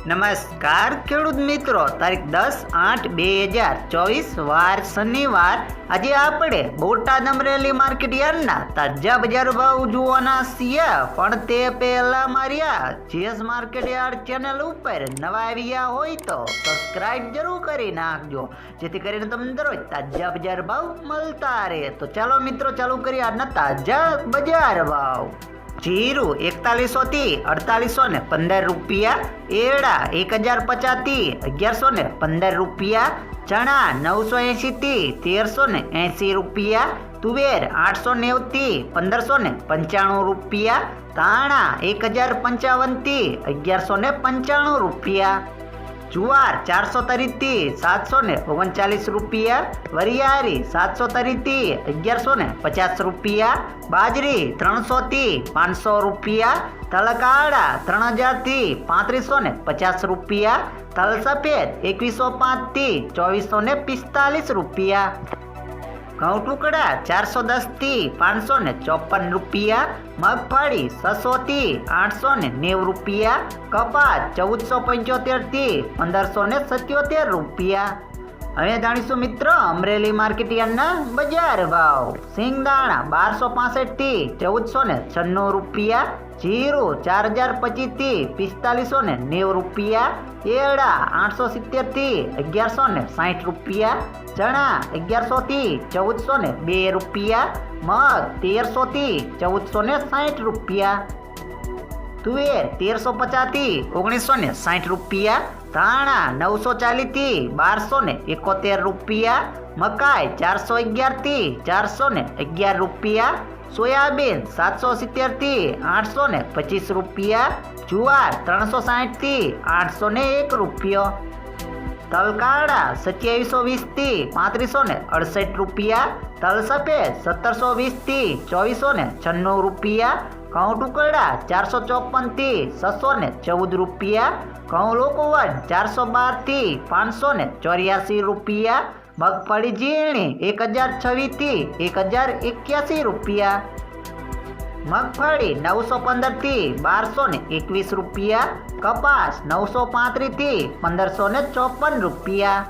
નમસ્કાર ખેડૂત મિત્રો, તારીખ 10/8/2024 વાર શનિવાર. આજે આપણે બોટાદ અમરેલી માર્કેટ યાર્ડના તાજા બજાર ભાવ જોવાના છીએ. પણ તે પહેલા મારી આ જીએસ માર્કેટ યાર્ડ ચેનલ ઉપર નવા આવ્યા હોય તો સબસ્ક્રાઇબ જરૂર કરી નાખજો, જેથી કરીને તમને દરરોજ તાજા બજાર ભાવ મળતા રહે. તો ચાલો મિત્રો, ચાલુ કરીએ આજના તાજા બજાર ભાવ. જીરું 4100 થી 4815 રૂપિયા, એરડા 1050 થી 1115 રૂપિયા, ચણા 980 થી 1380 રૂપિયા, તુવેર 890 થી 1595 રૂપિયા, ધાણા 1055 થી 1195 રૂપિયા, જુવાર 430 થી 739 રૂપિયા, વરિયાળી 730 થી 1150 રૂપિયા, બાજરી 300 થી 500 રૂપિયા, તલ કાળા 3000 થી 3550 રૂપિયા, તલ સફેદ 2105 થી 2445 રૂપિયા, ઘઉં ટુકડા 410 થી 554 રૂપિયા, મગફળી 600 થી 890 રૂપિયા, કપાસ 1475 થી 1577 રૂપિયા. હવે જાણીશું મિત્રો અમરેલી માર્કેટ યાર્ડના બજાર ભાવ. સિંગદાણા 1265 થી 1496 રૂપિયા, જીરું 4025 થી 4590 રૂપિયા, એરડા 870 થી 1160 રૂપિયા, ચણા 1100 થી 1402 રૂપિયા, મગ 1300 થી 1460 રૂપિયા, તુવેર 1350 થી 1960 રૂપિયા, ધાણા 940 થી 1271 રૂપિયા, મકાઈ 411 થી 411 રૂપિયા, સોયાબીન 770 થી 825 રૂપિયા, જુવાર 360 થી 801 રૂપિયો, તલ કાળા 2720 થી 3568 રૂપિયા, તલ સફેદ 1720 થી 2496 રૂપિયા, ઘઉં ટુકડા 454 થી 614 રૂપિયા, ઘઉં લોકવન 412 થી 584 રૂપિયા, મગફળી ઝીણી 1026 થી 1081 રૂપિયા, મગફળી 915 થી 1221 રૂપિયા, કપાસ 935 થી 1554 રૂપિયા.